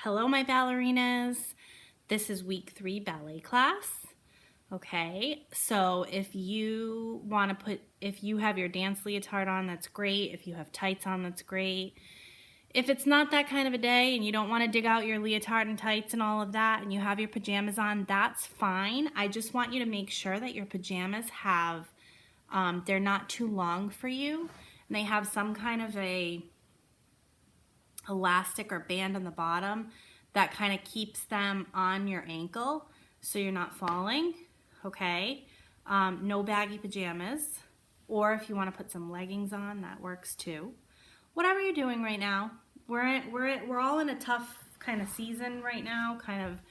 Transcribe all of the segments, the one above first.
Hello, my ballerinas. This is week 3 ballet class. Okay, so if you have your dance leotard on, that's great. If you have tights on, that's great. If it's not that kind of a day and you don't want to dig out your leotard and tights and all of that and you have your pajamas on, that's fine. I just want you to make sure that your pajamas have, they're not too long for you and they have some kind of a elastic or band on the bottom that kind of keeps them on your ankle so you're not falling, okay? No baggy pajamas, or if you want to put some leggings on, that works too. Whatever you're doing right now, we're all in a tough kind of season right now, kind of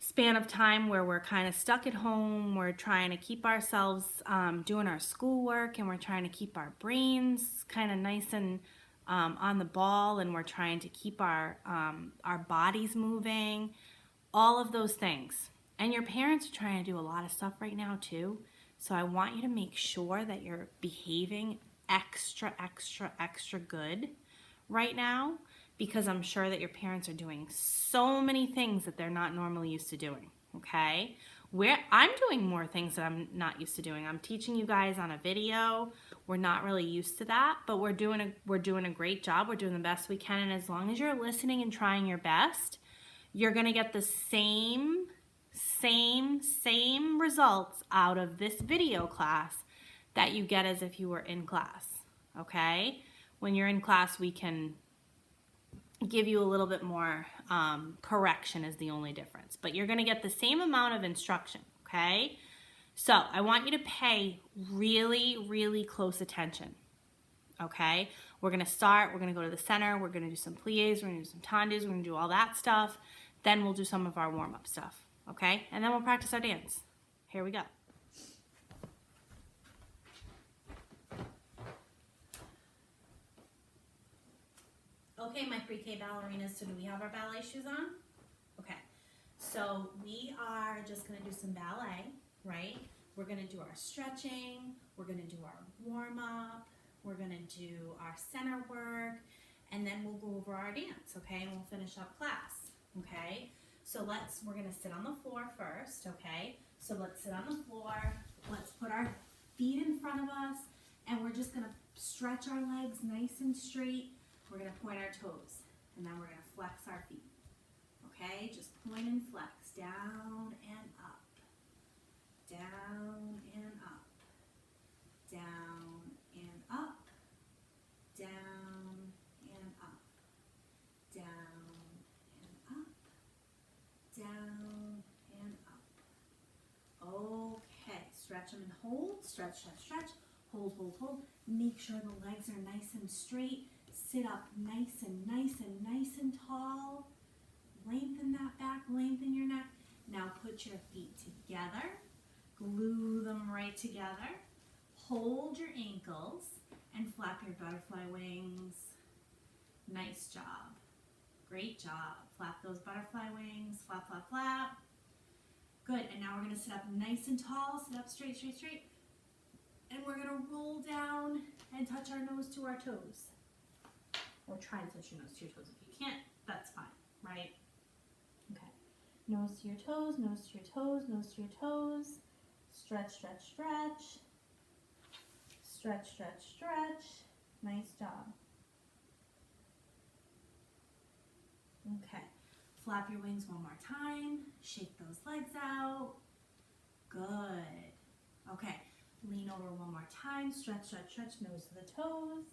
span of time where we're kind of stuck at home. We're trying to keep ourselves doing our schoolwork, and we're trying to keep our brains kind of nice and on the ball, and we're trying to keep our bodies moving, all of those things. And your parents are trying to do a lot of stuff right now too. So I want you to make sure that you're behaving extra good right now, because I'm sure that your parents are doing so many things that they're not normally used to doing, okay? I'm doing more things that I'm not used to doing. I'm teaching you guys on a video. We're not really used to that, but we're doing a great job. We're doing the best we can, and as long as you're listening and trying your best, you're gonna get the same results out of this video class that you get as if you were in class, okay? When you're in class, we can give you a little bit more correction is the only difference, but you're gonna get the same amount of instruction, okay? So I want you to pay really close attention, okay? We're gonna go to the center, we're gonna do some plies, we're gonna do some tendus, we're gonna do all that stuff, then we'll do some of our warm-up stuff, okay? And then we'll practice our dance. Here we go. Okay, my pre-K ballerinas, so do we have our ballet shoes on? Okay, so we are just gonna do some ballet, right? We're gonna do our stretching, we're gonna do our warm-up, we're gonna do our center work, and then we'll go over our dance, okay? And we'll finish up class, okay? So we're gonna sit on the floor first, okay? So let's sit on the floor, let's put our feet in front of us, and we're just gonna stretch our legs nice and straight. We're gonna point our toes, and then we're gonna flex our feet, okay? Just point and flex, down and up, down and up, down and up, down and up, down and up, down and up. Okay, stretch them and hold, stretch, hold. Make sure the legs are nice and straight. Sit up nice and tall. Lengthen that back, lengthen your neck. Now put your feet together. Glue them right together. Hold your ankles and flap your butterfly wings. Nice job. Great job. Flap those butterfly wings. Flap, flap, flap. Good. And now we're going to sit up nice and tall. Sit up straight. And we're going to roll down and touch our nose to our toes. Or try and touch your nose to your toes. If you can't, that's fine, right? Okay. Nose to your toes, nose to your toes, nose to your toes. Stretch. Stretch. Nice job. Okay. Flap your wings one more time. Shake those legs out. Good. Okay. Lean over one more time. Stretch. Nose to the toes.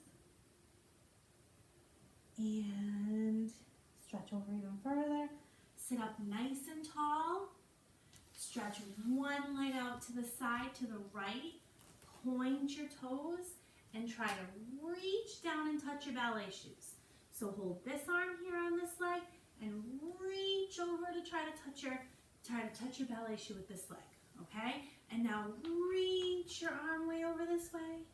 And stretch over even further. Sit up nice and tall. Stretch one leg out to the side, to the right. Point your toes and try to reach down and touch your ballet shoes. So hold this arm here on this leg and reach over to try to touch your ballet shoe with this leg, okay? And now reach your arm way over this way.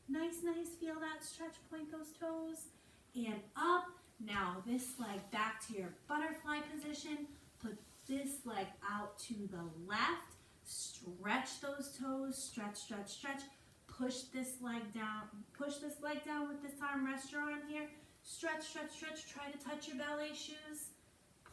Nice, feel that stretch, point those toes. And up. Now this leg back to your butterfly position. Put this leg out to the left. Stretch those toes. Stretch. Push this leg down with this arm. Rest your arm here. Stretch, stretch, stretch. Try to touch your ballet shoes.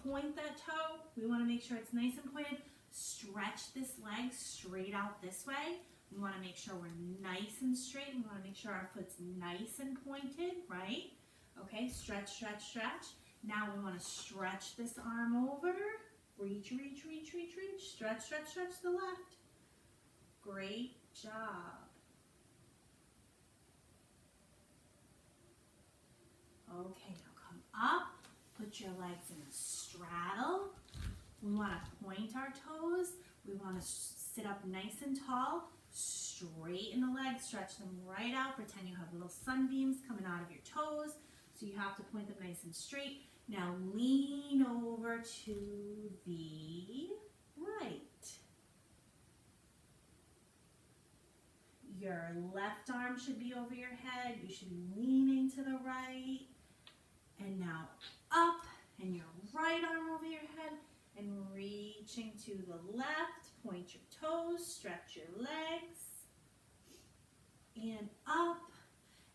Point that toe. We want to make sure it's nice and pointed. Stretch this leg straight out this way. We want to make sure we're nice and straight. We want to make sure our foot's nice and pointed, right? Okay, stretch, stretch, stretch. Now we want to stretch this arm over. Reach, reach, reach, reach, reach. Stretch, stretch, stretch the left. Great job. Okay, now come up. Put your legs in a straddle. We want to point our toes. We want to sit up nice and tall. Straighten the legs. Stretch them right out. Pretend you have little sunbeams coming out of your toes. So you have to point them nice and straight. Now lean over to the right. Your left arm should be over your head. You should be leaning to the right. And now up, and your right arm over your head, and reaching to the left. Point your toes, stretch your legs, and up,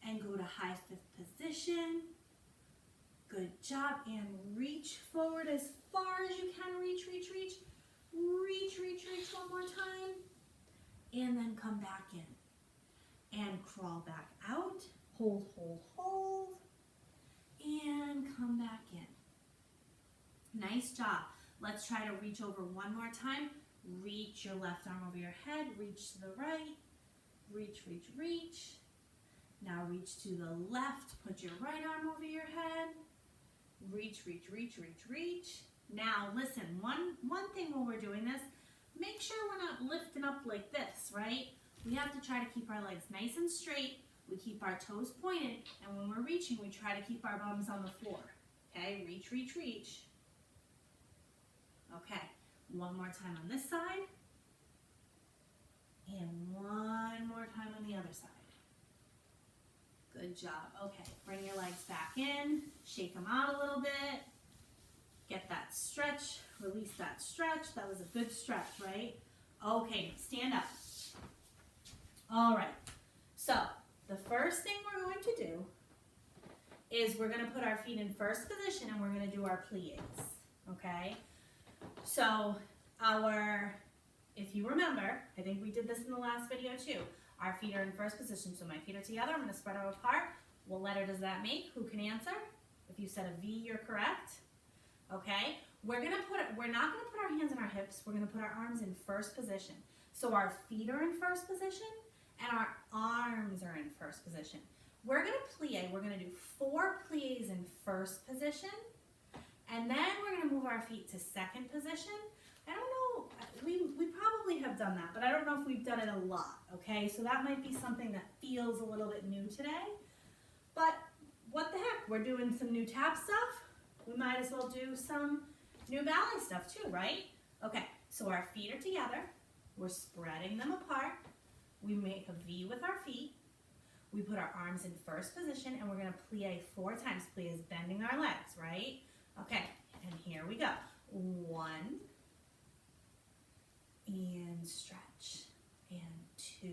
and go to high fifth position. Good job, and reach forward as far as you can. Reach, reach, reach. Reach, reach, reach one more time. And then come back in. And crawl back out. Hold, hold, hold. And come back in. Nice job. Let's try to reach over one more time. Reach your left arm over your head. Reach to the right. Reach, reach, reach. Now reach to the left. Put your right arm over your head. Reach, reach, reach, reach, reach. Now listen, one thing while we're doing this, make sure we're not lifting up like this, right? We have to try to keep our legs nice and straight. We keep our toes pointed, and when we're reaching, we try to keep our bums on the floor. Okay, reach, reach, reach. Okay, one more time on this side, and one more time on the other side. Good job. Okay, bring your legs back in, shake them out a little bit, get that stretch, release that stretch. That was a good stretch, right? Okay, stand up. All right, so the first thing we're going to do is we're going to put our feet in first position and we're going to do our plies, okay? So if you remember, I think we did this in the last video too, our feet are in first position, so my feet are together, I'm going to spread them apart. What letter does that make? Who can answer? If you said a V, you're correct, okay? We're not going to put our hands on our hips, we're going to put our arms in first position. So our feet are in first position, and our arms are in first position. We're going to plie. We're going to do 4 plies in first position, and then we're going to move our feet to second position. I don't know, we probably have done that, but I don't know if we've done it a lot, okay? So that might be something that feels a little bit new today, but what the heck? We're doing some new tap stuff. We might as well do some new ballet stuff too, right? Okay, so our feet are together. We're spreading them apart. We make a V with our feet. We put our arms in first position, and we're going to plie 4 times. Plie is bending our legs, right? Okay, and here we go. 1, and stretch, and 2,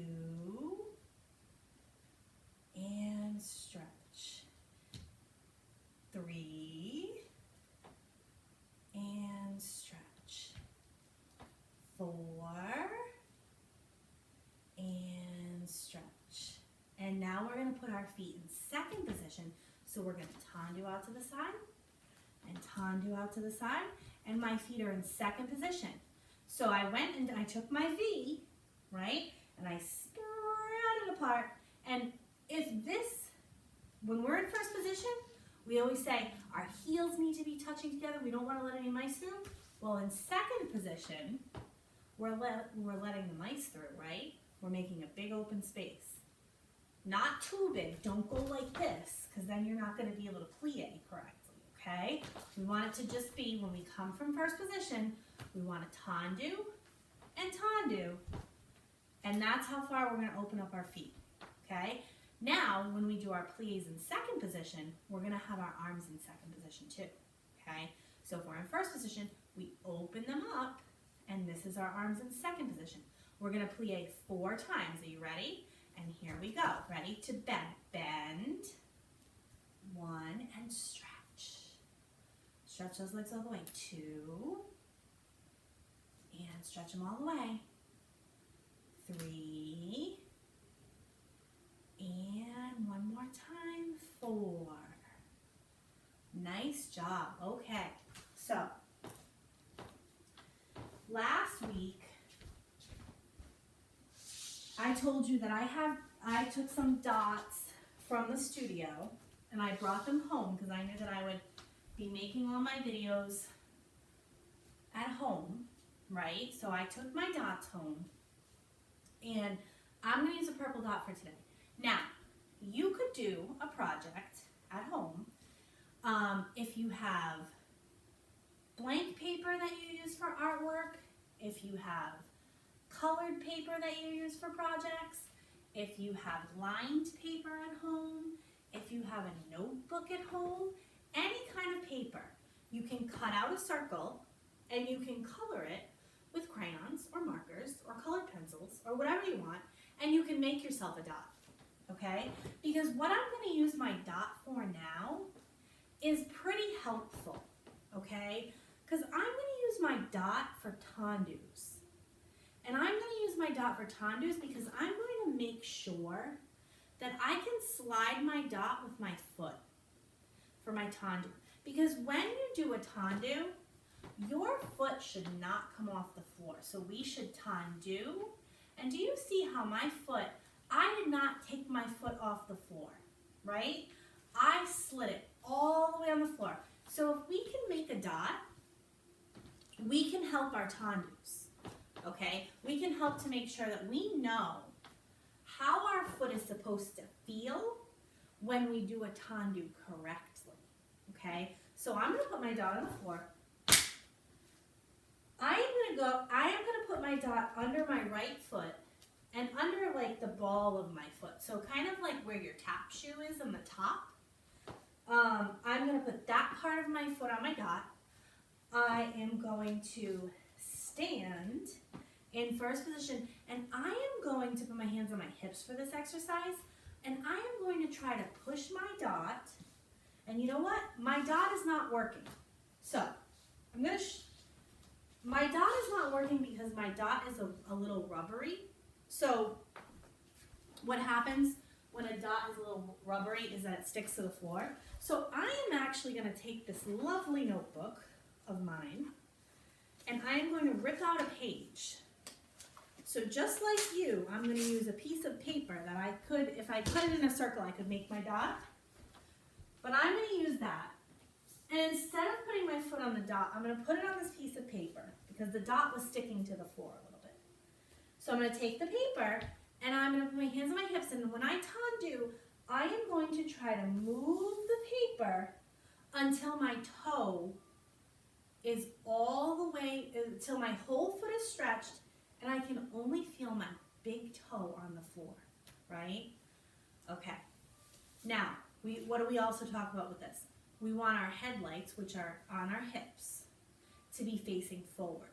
and stretch, 3, and stretch, 4, and stretch. And now we're going to put our feet in second position. So we're going to tendu out to the side and tendu out to the side. And my feet are in second position. So I went and I took my V, right? And I spread it apart. And when we're in first position, we always say our heels need to be touching together. We don't want to let any mice through. Well, in second position, we're letting the mice through, right? We're making a big open space. Not too big. Don't go like this, because then you're not going to be able to plie correctly, okay? We want it to just be, when we come from first position, we want to tendu and tendu. And that's how far we're going to open up our feet, okay? Now, when we do our plies in second position, we're going to have our arms in second position too, okay? So if we're in first position, we open them up, and this is our arms in second position. We're going to plie 4 times. Are you ready? And here we go. Ready to bend. Bend, 1, and stretch. Stretch those legs all the way. 2, and stretch them all the way. 3, and one more time. 4. Nice job. Okay, so last week I told you that I took some dots from the studio and I brought them home because I knew that I would be making all my videos at home, right? So I took my dots home and I'm going to use a purple dot for today. Now, you could do a project at home if you have blank paper that you use for artwork, if you have colored paper that you use for projects, if you have lined paper at home, if you have a notebook at home, any kind of paper, you can cut out a circle and you can color it with crayons or markers or colored pencils or whatever you want, and you can make yourself a dot, okay? Because what I'm going to use my dot for now is pretty helpful, okay? Because I'm going to use my dot for tondus. And I'm going to use my dot for tondus because I'm going to make sure that I can slide my dot with my foot for my tondu. Because when you do a tondu, your foot should not come off the floor. So we should tondu. And do you see how my foot, I did not take my foot off the floor, right? I slid it all the way on the floor. So if we can make a dot, we can help our tondus, okay? We can help to make sure that we know how our foot is supposed to feel when we do a tondu correctly, okay? So I'm going to put my dot on the floor. I am going to put my dot under my right foot and under like the ball of my foot. So kind of like where your tap shoe is on the top. I'm going to put that part of my foot on my dot. I am going to stand in first position, and I am going to put my hands on my hips for this exercise, and I am going to try to push my dot, and you know what? My dot is not working. So I'm going to, my dot is not working because my dot is a little rubbery. So what happens when a dot is a little rubbery is that it sticks to the floor. So I am actually going to take this lovely notebook of mine, and I am going to rip out a page. So just like you, I'm going to use a piece of paper that I could, if I cut it in a circle, I could make my dot. But I'm going to use that. And instead of putting my foot on the dot, I'm going to put it on this piece of paper because the dot was sticking to the floor a little bit. So I'm going to take the paper and I'm going to put my hands on my hips, and when I tondu, I am going to try to move the paper until my toe is all the way, until my whole foot is stretched and I can only feel my big toe on the floor, right? Okay. Now, what do we also talk about with this? We want our headlights, which are on our hips, to be facing forward.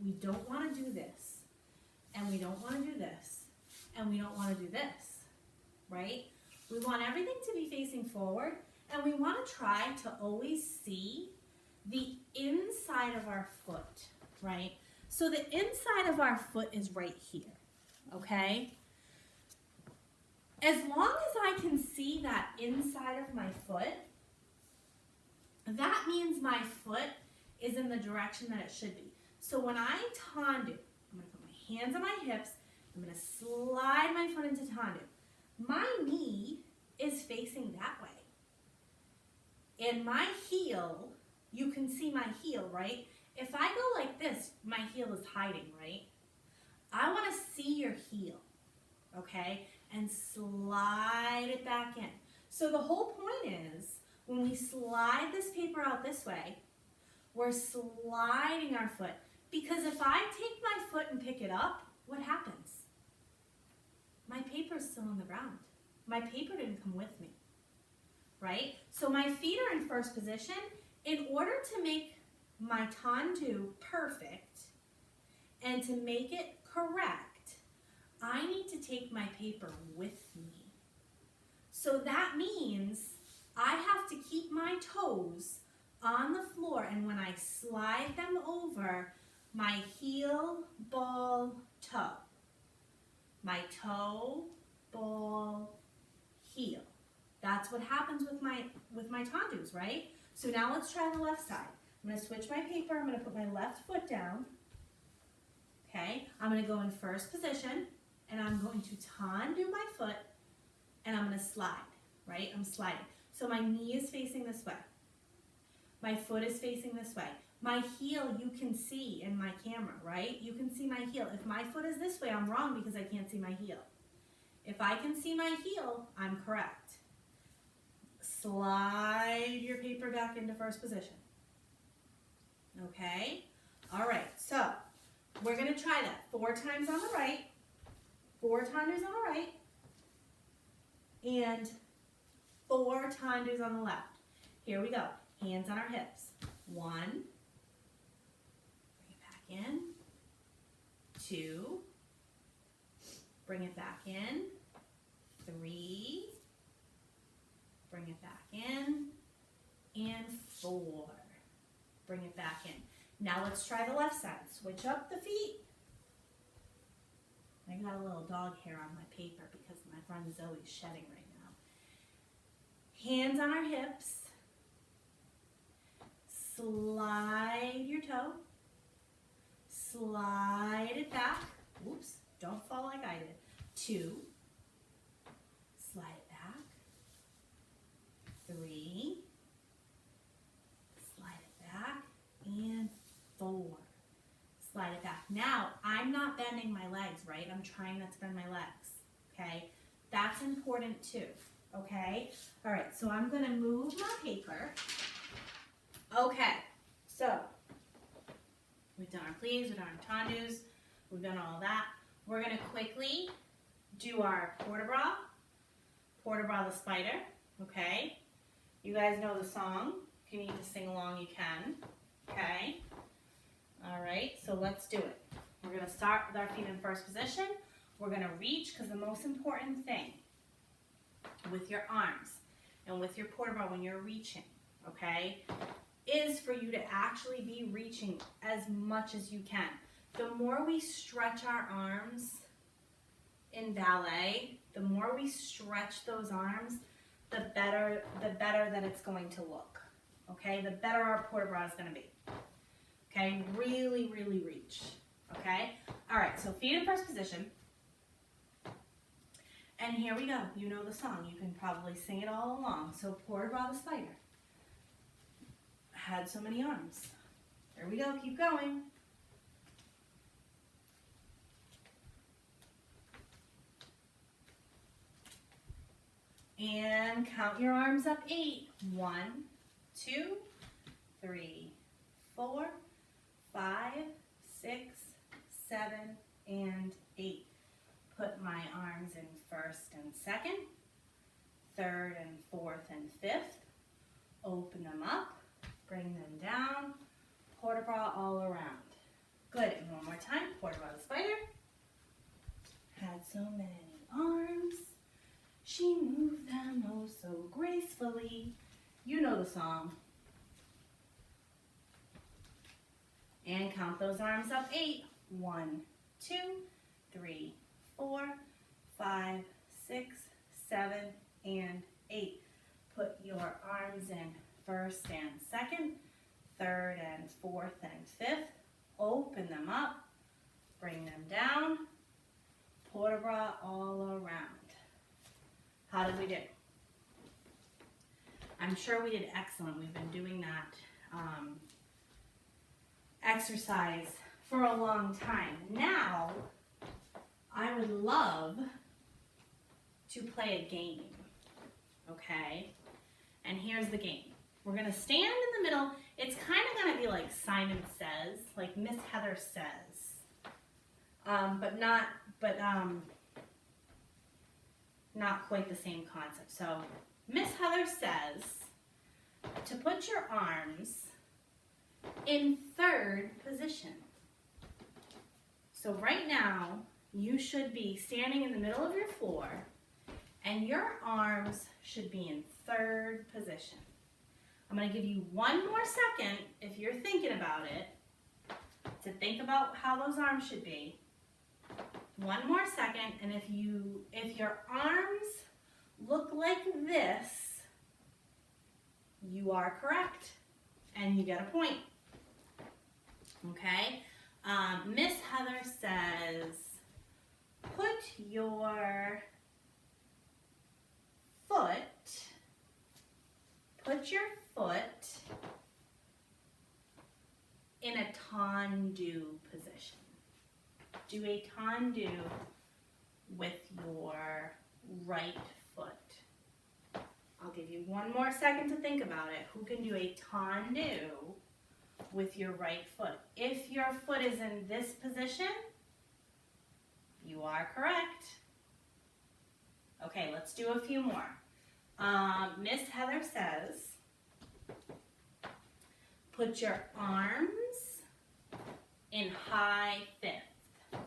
We don't want to do this, and we don't want to do this, and we don't want to do this, right? We want everything to be facing forward, and we want to try to always see the inside of our foot, right? So the inside of our foot is right here, okay? As long as I can see that inside of my foot, that means my foot is in the direction that it should be. So when I tondu, I'm going to put my hands on my hips, I'm going to slide my foot into tondu. My knee is facing that way. And my heel, you can see my heel, right? If I go like this, my heel is hiding, right? I want to see your heel, okay? And slide it back in. So the whole point is, when we slide this paper out this way, we're sliding our foot. Because if I take my foot and pick it up, what happens? My paper's still on the ground. My paper didn't come with me, right? So my feet are in first position. In order to make my tondu perfect and to make it correct, I need to take my paper with me. So that means I have to keep my toes on the floor, and when I slide them over, my heel, ball, toe. My toe, ball, heel. That's what happens with my tendus, right? So now let's try the left side. I'm going to switch my paper. I'm going to put my left foot down. Okay, I'm going to go in first position, and I'm going to tendu my foot, and I'm going to slide, right? I'm sliding. So my knee is facing this way. My foot is facing this way. My heel you can see in my camera, right? You can see my heel. If my foot is this way, I'm wrong because I can't see my heel. If I can see my heel, I'm correct. Slide your paper back into first position. Okay? All right, so we're going to try that 4 times on the right, 4 tendus on the right, and 4 tendus on the left. Here we go. Hands on our hips. 1. Bring it back in. 2. Bring it back in. 3. Bring it back in. And 4. Bring it back in. Now let's try the left side. Switch up the feet. I got a little dog hair on my paper because my friend Zoe's shedding right now. Hands on our hips. Slide your toe. Slide it back. Oops, don't fall like I did. 2. Slide it back. 3. Slide it back. And 4. Slide it back. Now, I'm not bending my legs, right? I'm trying not to bend my legs, okay? That's important too, okay? All right, so I'm gonna move my paper. Okay, so we've done our pleats, we've done our tendus, we've done all that. We're gonna quickly do our port de bras the spider, okay? You guys know the song. If you need to sing along, you can, okay? All right, so let's do it. We're gonna start with our feet in first position. We're gonna reach, because the most important thing with your arms and with your port de bras when you're reaching, okay, is for you to actually be reaching as much as you can. The more we stretch our arms in ballet, the more we stretch those arms, the better that it's going to look, okay? The better our port de bras is gonna be, okay? Really, really reach, okay? All right, so feet in first position. And here we go. You know the song. You can probably sing it all along. So port de bras the spider. Had so many arms. There we go. Keep going. And count your arms up 8. 1, 2, 3, 4, 5, 6, 7, and 8. Put my arms in first and second, third and fourth and fifth. Open them up, bring them down, port de bras all around. Good, and one more time, port de bras the spider. Had so many arms, she moved them oh so gracefully. You know the song. And count those arms up 8. 1, 2, 3, 4, 5, 6, 7, and 8. Put your arms in first and second, third and fourth and fifth. Open them up, bring them down, port de bras all around. How did we do? I'm sure we did excellent. We've been doing that exercise for a long time. Now, I would love to play a game, okay? And here's the game. We're gonna stand in the middle. It's kind of gonna be like Simon Says, like Miss Heather Says, not quite the same concept. So Miss Heather says to put your arms in third position. So right now, you should be standing in the middle of your floor, and your arms should be in third position. I'm going to give you one more second, if you're thinking about it, to think about how those arms should be. One more second, and if your arms look like this, you are correct, and you get a point. Okay? Miss Heather says, put your foot in a tendu position. Do a tendu with your right foot. I'll give you one more second to think about it. Who can do a tendu with your right foot? If your foot is in this position, you are correct. Okay, let's do a few more. Miss Heather says, put your arms in high fifth.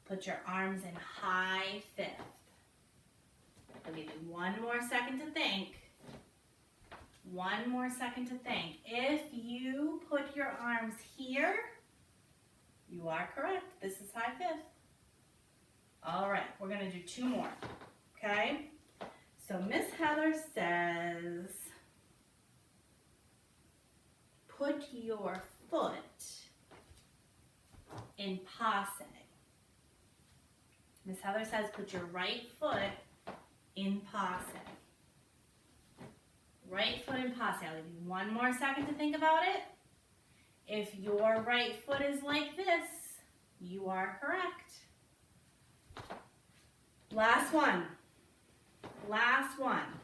Put your arms in high fifth. I'll give you one more second to think. One more second to think. If you put your arms here, you are correct. This is high fifth. All right, we're going to do two more, okay? So Miss Heather says, put your foot in passe. Miss Heather says, put your right foot in passe. Right foot in passe. I'll give you one more second to think about it. If your right foot is like this, you are correct. Last one. Last one.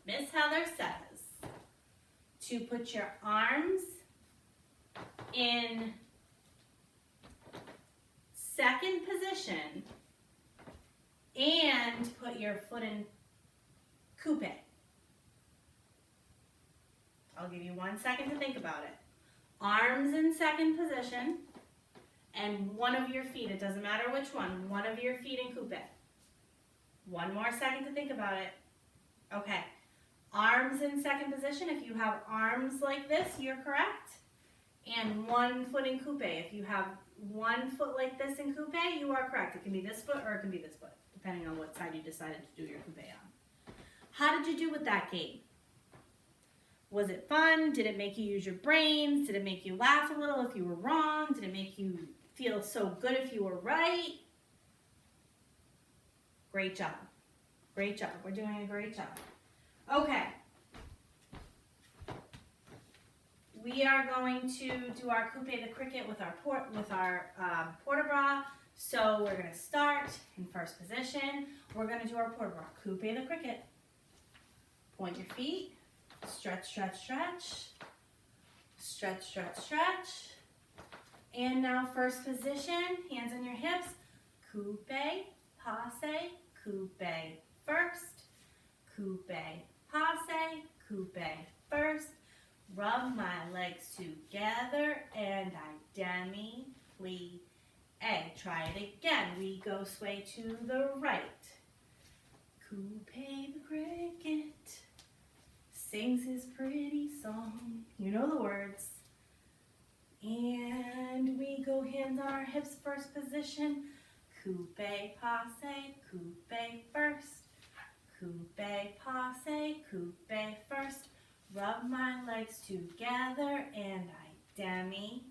Miss Heather says to put your arms in second position and put your foot in coupe. I'll give you 1 second to think about it. Arms in second position and one of your feet, it doesn't matter which one of your feet in coupe. 1 more second to think about it. Okay, arms in second position. If you have arms like this, you're correct. And 1 foot in coupe. If you have 1 foot like this in coupe, you are correct. It can be this foot or it can be this foot, depending on what side you decided to do your coupe on. How did you do with that game? Was it fun? Did it make you use your brains? Did it make you laugh a little if you were wrong? Did it make you feel so good if you were right? Great job. Great job. We're doing a great job. Okay. We are going to do our coupe the cricket with our port de bras. So we're going to start in first position. We're going to do our port de bras. Coupe the cricket. Point your feet. Stretch, stretch, stretch. Stretch, stretch, stretch. And now first position, hands on your hips. Coupe, passe, coupe, first. Coupe, passe, coupe, first. Rub my legs together and I demi-plie. Try it again. We go sway to the right. Coupe the cricket sings his pretty song. You know the words. And we go hands on our hips, first position. Coupe, passe, coupe, first. Coupe, passe, coupe, first. Rub my legs together and I demi-plie.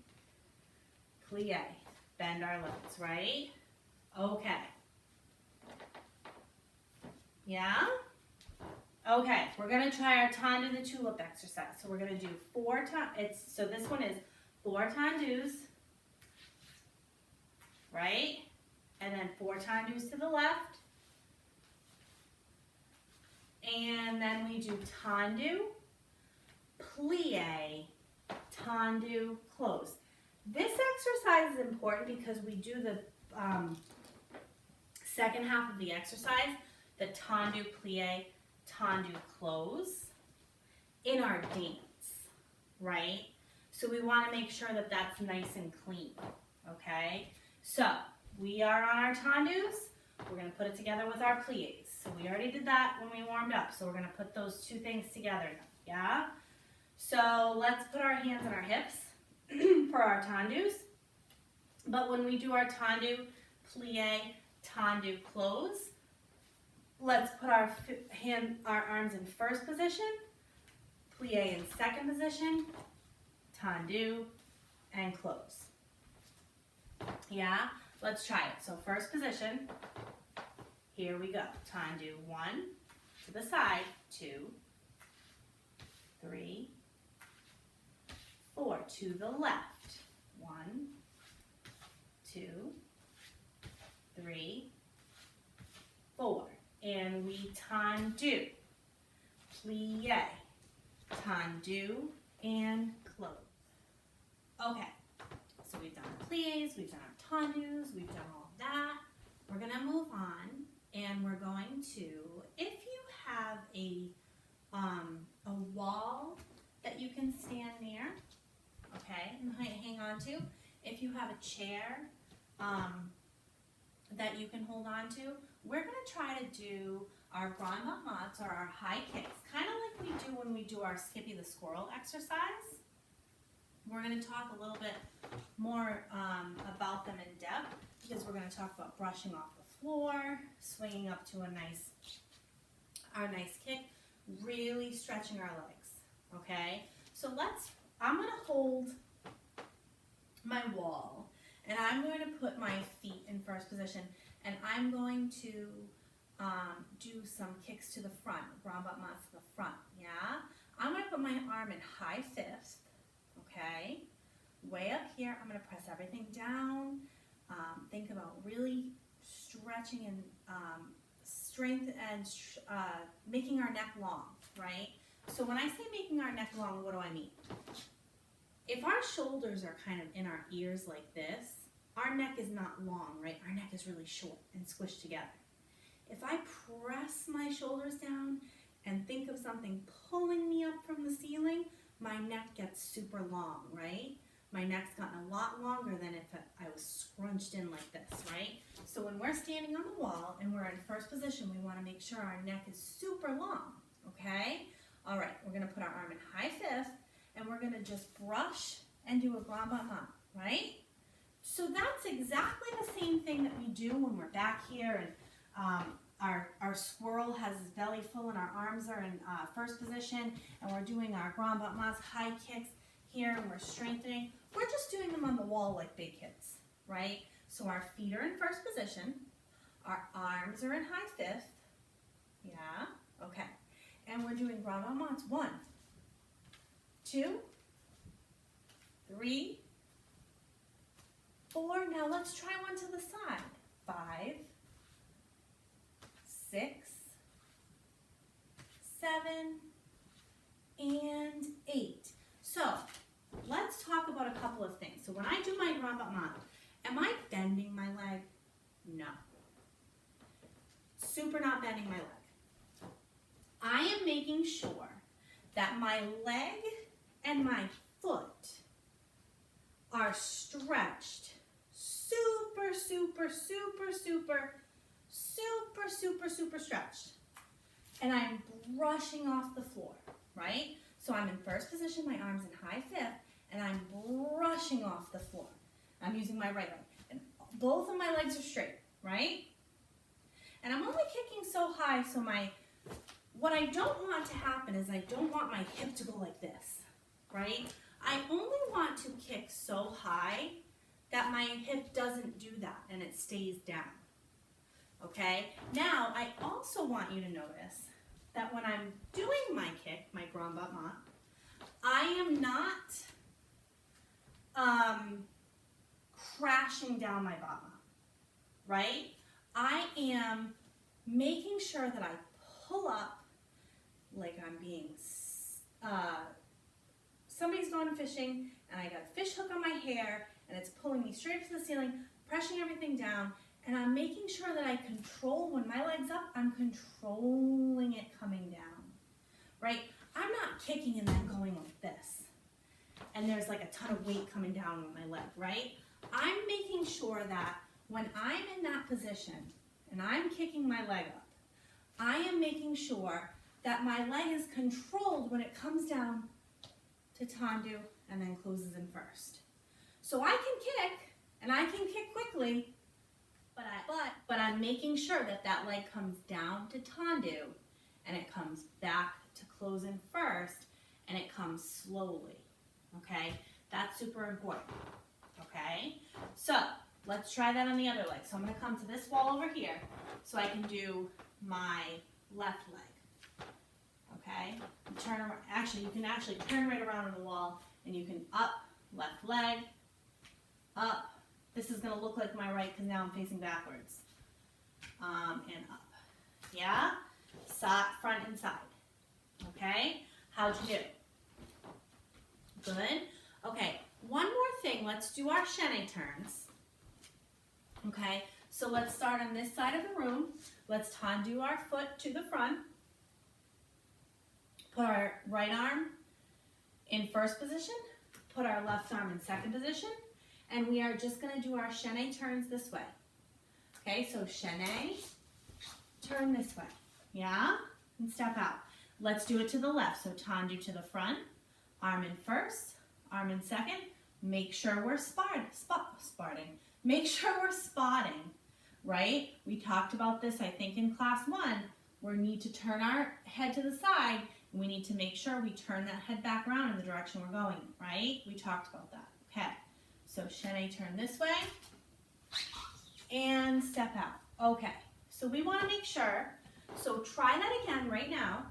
Bend our legs, right? Okay. Yeah? Okay, we're going to try our tendu the tulip exercise. So we're going to do 4 times. So this one is 4 tendus, right? And then 4 tendus to the left. And then we do tendu, plie, tendu, close. This exercise is important because we do the second half of the exercise, the tendu, plie, tendu, close, in our dance, right? So we want to make sure that that's nice and clean, okay? So we are on our tendus. We're going to put it together with our plies. So we already did that when we warmed up. So we're going to put those two things together now. Yeah? So let's put our hands on our hips for our tendus. But when we do our tendu, plie, tendu, close, let's put our arms in first position, plie in second position, tendu, and close. Yeah? Let's try it. So first position, here we go. Tendu, 1, to the side, 2, 3, 4, to the left, 1, 2, 3, 4. And we tendu, plie, tendu, and close. Okay, so we've done our plies, we've done our tendus, we've done all of that. We're going to move on, and we're going to, if you have a wall that you can stand near, okay, and hang on to, if you have a chair that you can hold on to, we're going to try to do our grand mats or our high kicks, kind of like we do when we do our Skippy the Squirrel exercise. We're going to talk a little bit more about them in depth because we're going to talk about brushing off the floor, swinging up to our nice kick, really stretching our legs, okay? So I'm going to hold my wall and I'm going to put my feet in first position and I'm going to do some kicks to the front, grand mats to the front, yeah? I'm going to put my arm in high fist, okay? Way up here, I'm going to press everything down. Think about really stretching and strength and making our neck long, right? So when I say making our neck long, what do I mean? If our shoulders are kind of in our ears like this, our neck is not long, right? Our neck is really short and squished together. If I press my shoulders down and think of something pulling me up from the ceiling, my neck gets super long, right? My neck's gotten a lot longer than if I was scrunched in like this, right? So when we're standing on the wall and we're in first position, we want to make sure our neck is super long, okay? All right, we're going to put our arm in high fist and we're going to just brush and do a grand mat, right? So that's exactly the same thing that we do when we're back here and our squirrel has his belly full and our arms are in first position and we're doing our grand mats, high kicks here and we're strengthening. We're just doing them on the wall like big kids, right? So our feet are in first position, our arms are in high fist, yeah, okay. And we're doing grand mats, 1, 2, 3, 4. Now let's try one to the side. 5, 6, 7, and 8. So let's talk about a couple of things. So when I do my grand mat, am I bending my leg? No. Super not bending my leg. I am making sure that my leg and my foot are stretched super, super, super, super, super, super, super stretched. And I'm brushing off the floor, right? So I'm in first position, my arm's in high fifth, and I'm brushing off the floor. I'm using my right leg. And both of my legs are straight, right? And I'm only kicking so high, so what I don't want to happen is I don't want my hip to go like this, right? I only want to kick so high that my hip doesn't do that and it stays down, okay? Now, I also want you to notice that when I'm doing my kick, my grand mat, I am not crashing down my bottom, right? I am making sure that I pull up like I'm being, somebody's gone fishing and I got a fish hook on my hair and it's pulling me straight to the ceiling, pressing everything down, and I'm making sure that I control, when my leg's up, I'm controlling it coming down, right? I'm not kicking and then going like this, and there's like a ton of weight coming down on my leg, right? I'm making sure that when I'm in that position, and I'm kicking my leg up, I am making sure that my leg is controlled when it comes down to tendu and then closes in first. So I can kick, and I can kick quickly, but I'm making sure that that leg comes down to tendu and it comes back to close in first, and it comes slowly, okay? That's super important, okay? So let's try that on the other leg. So I'm gonna come to this wall over here so I can do my left leg, okay? Turn around, actually, you can actually turn right around on the wall, and you can up, left leg, up. This is gonna look like my right because now I'm facing backwards, and up, yeah? Side, front and side, okay? How'd you do? Good. Okay, one more thing. Let's do our chaîné turns. Okay, so let's start on this side of the room. Let's tendu our foot to the front. Put our right arm in first position. Put our left arm in second position. And we are just going to do our chaîné turns this way. Okay, so chaîné, turn this way. Yeah? And step out. Let's do it to the left. So tendu to the front. Arm in first, arm in second. Make sure we're spotting. Make sure we're spotting, right? We talked about this, I think, in class 1. We need to turn our head to the side, and we need to make sure we turn that head back around in the direction we're going, right? We talked about that. Okay, so chaîné turn this way, and step out. Okay, so we want to make sure, so try that again right now.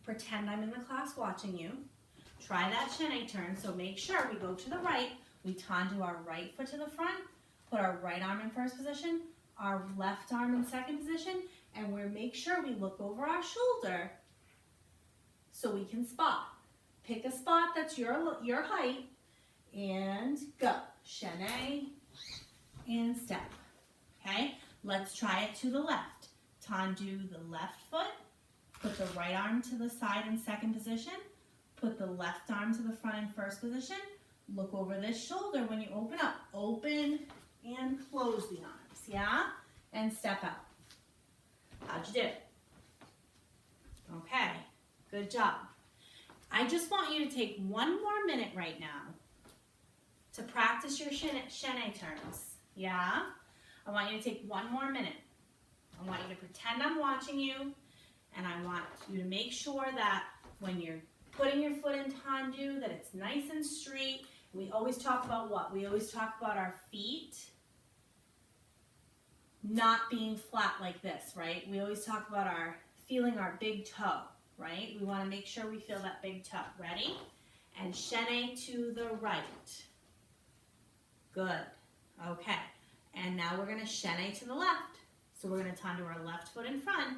Pretend I'm in the class watching you. Try that chaîné turn, so make sure we go to the right. We tendu our right foot to the front, put our right arm in first position, our left arm in second position, and we make sure we look over our shoulder so we can spot. Pick a spot that's your height, and go. Chaîné, and step. Okay, let's try it to the left. Tendu the left foot, put the right arm to the side in second position, put the left arm to the front in first position. Look over this shoulder when you open up. Open and close the arms, yeah? And step out. How'd you do? Okay, good job. I just want you to take one more minute right now to practice your chaîné turns, yeah? I want you to take one more minute. I want you to pretend I'm watching you, and I want you to make sure that when you're putting your foot in tendu, that it's nice and straight. We always talk about what? We always talk about our feet not being flat like this, right? We always talk about feeling our big toe, right? We want to make sure we feel that big toe. Ready? And chaîné to the right. Good. Okay. And now we're going to chaîné to the left. So we're going to tendu our left foot in front.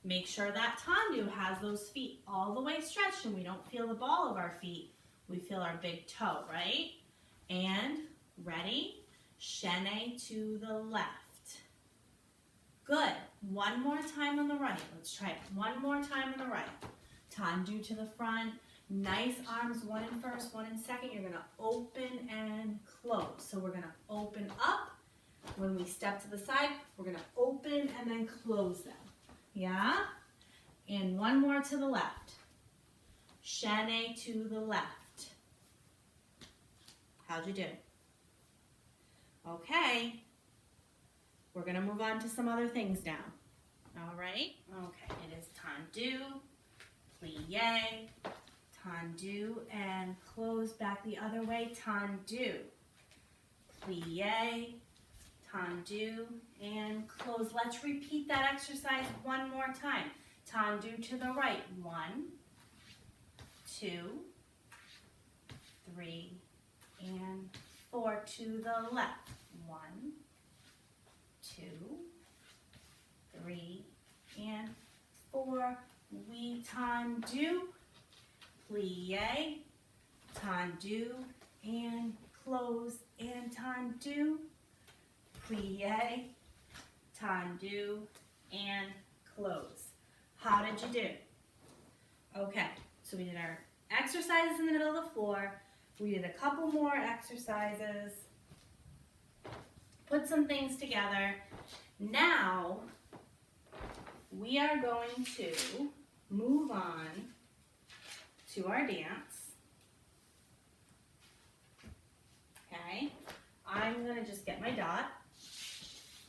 Make sure that tendu has those feet all the way stretched and we don't feel the ball of our feet. We feel our big toe, right? And ready? Chaîné to the left. Good. One more time on the right. Let's try it one more time on the right. Tendu to the front. Nice arms, one in first, one in second. You're going to open and close. So we're going to open up. When we step to the side, we're going to open and then close them. Yeah? And one more to the left. Chaîné to the left. How'd you do? Okay. We're going to move on to some other things now. All right? Okay, it is tendu, plie, tendu, and close back the other way, tendu, plie, tendu, and close. Let's repeat that exercise one more time. Tendu to the right. 1, 2, 3, and 4 to the left. 1, 2, 3, and 4. We tendu, plie, tendu, and close, and tendu, plie, tendu, and close. How did you do? Okay, so we did our exercises in the middle of the floor. We did a couple more exercises, put some things together, Now, we are going to move on to our dance. Okay, I'm gonna just get my dot.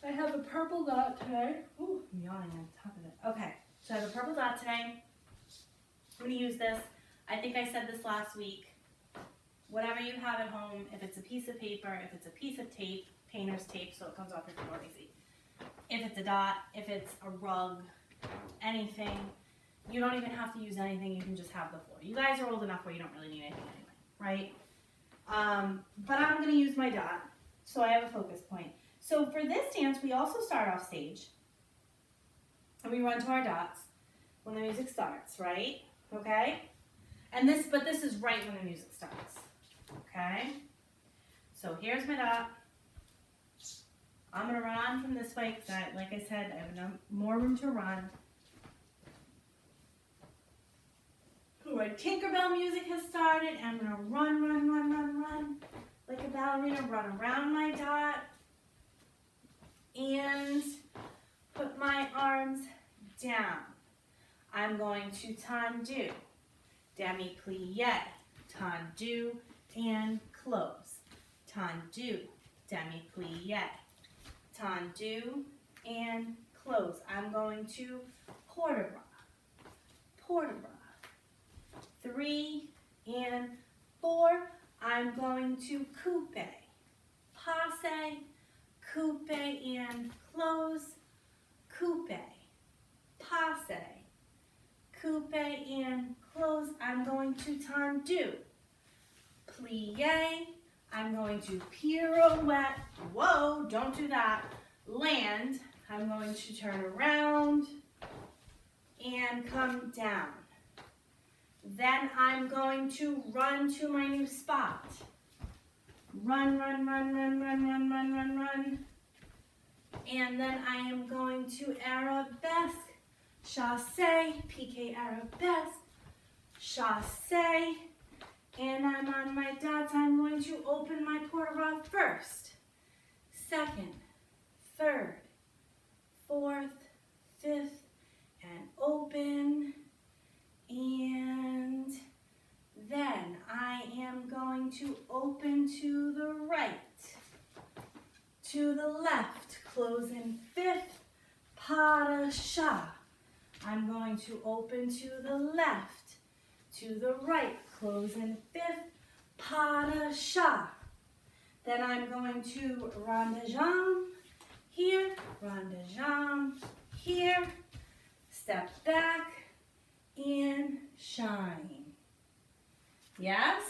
I have a purple dot today. Ooh, I'm yawning on top of it. Okay, so I have a purple dot today. I'm gonna use this. I think I said this last week. Whatever you have at home, if it's a piece of paper, if it's a piece of tape, painter's tape so it comes off your floor easy. If it's a dot, if it's a rug, anything, you don't even have to use anything, you can just have the floor. You guys are old enough where you don't really need anything anyway, right? But I'm gonna use my dot, so I have a focus point. So for this dance, we also start off stage, and we run to our dots when the music starts, right? Okay? But this is right when the music starts, okay? So here's my dot. I'm gonna run on from this way because, like I said, I have enough more room to run. My Tinkerbell music has started, and I'm gonna run, run, run, run, run, like a ballerina, run around my dot, and put my arms down. I'm going to tendu, demi-plie, tendu, and close. Tendu, demi-plie, tendu, and close. I'm going to port-de-bras, 3 and 4. I'm going to coupe, passe, coupe and close, coupe, passe, coupe and close. I'm going to tendu, plie. I'm going to pirouette. Whoa, don't do that. Land. I'm going to turn around and come down. Then I'm going to run to my new spot. Run, run, run, run, run, run, run, run, run. And then I am going to arabesque, chasse, piqué arabesque, chasse. And I'm on my dots. I'm going to open my port-de-bras first, second, third, fourth, fifth, and open. And then I am going to open to the right, to the left, close in fifth, pas de chat. I'm going to open to the left, to the right, close in fifth, pas de chat. Then I'm going to rond de jambe here, rond de jambe here, step back, and shine. Yes?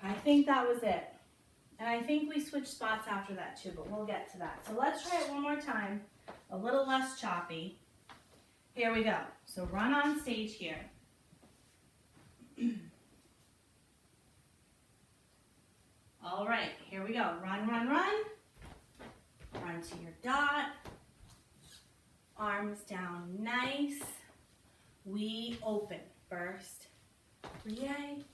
I think that was it. And I think we switched spots after that too, but we'll get to that. So let's try it one more time, a little less choppy. Here we go. So run on stage here. All right, here we go. Run, run, run. Run to your dot. Arms down nice. We open first. Plie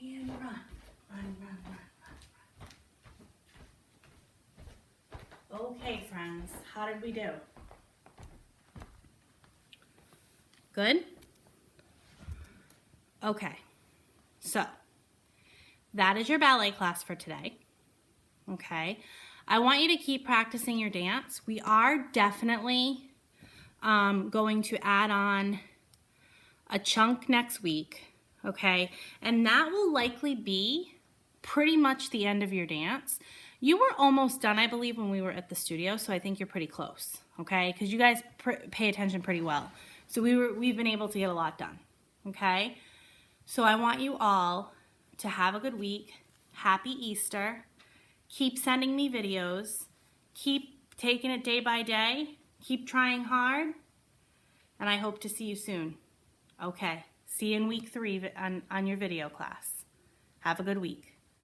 and run, run, run, run, run, run. Okay, friends. hands. How did we do? Good? Okay, so that is your ballet class for today. Okay, I want you to keep practicing your dance. We are definitely going to add on a chunk next week, okay? And that will likely be pretty much the end of your dance. You were almost done, I believe, when we were at the studio, so I think you're pretty close, okay? Because you guys pay attention pretty well. So we've been able to get a lot done, okay? So I want you all to have a good week. Happy Easter. Keep sending me videos. Keep taking it day by day. Keep trying hard. And I hope to see you soon. Okay, see you in week 3 on your video class. Have a good week.